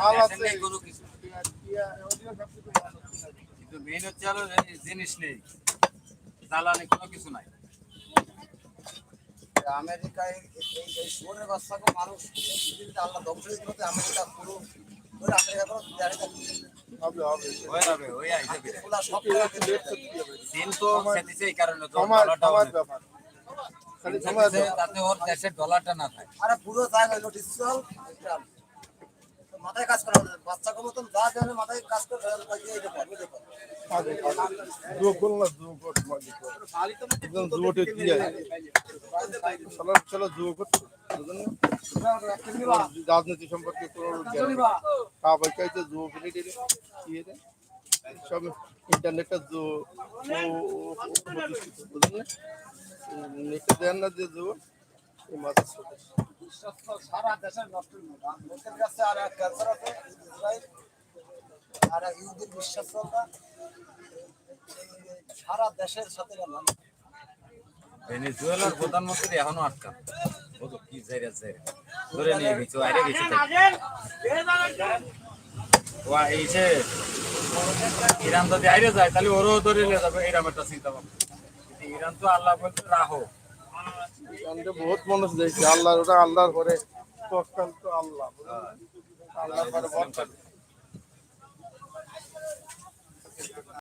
মাল আছে কোনো কিছু কিন্তু মেইন হচ্ছে হলো জিনিস নেই, জ্বালানি কোনো কিছু নাই। আমেরিকায় এই শুয়োরের বাচ্চাকে মানুষ পৃথিবীতে আল্লাহ ধ্বংস করতে আমেরিকা পুরো ধরে আমেরিকা কোনো জায়গা হবে হবে হয়ে যাবে, ওই আইসে খোলা সব চীন তো সেদিছে এই কারণে তো সময় ডলারটা সময়ের ব্যাপার খালি সময়ের ব্যাপার তাতে ওর দেশের ডলারটা না থাকে। আরে পুরো জায়গা নোটিস চল মাথায় কাজ করা বাচ্চাকে মতন যা দেবে মাথায় কাজ করে এই দেখো আগে জুয়ো করল না জুয়ো কর একদম জুয়োটে কি যায় চলো চলো জুয়ো করছে বুঝলেন না রাজনীতি সম্পর্কে কোনো জ্ঞান নেই। কাবাইকাইতে জুয়ো ফেলে দিলে কি এটা সব ইন্টারনেটটা জুয়ো প্রতিষ্ঠিত বুঝলেন না নেটে দেন না যে জুয়ো এই মাথার সাথে সারা দেশের নষ্ট লোকের কাছে আর এক ক্যান্সার আছে ইসরায়েল আর এক ইহুদির বিশ্বাস চলতা সারা দেশের সাথে গেলাম ভেনেজুয়েলার প্রধানমন্ত্রী এখনো আটকা, ও তো কি জায়গা জায়গা ধরে নিয়ে গেছে, বাইরে গেছে। ও এইসে ইরান যদি আইরে যায় তাহলে ওরও ধরে নিয়ে যাবে, এরকম একটা চিন্তা ভাবনা। কিন্তু ইরান তো আল্লাহ বলতে রাহো। বহুত মানুষ দেখছে আল্লাহর ওটা আল্লাহর পরে তৎকাল তো আল্লাহ আল্লাহর পরে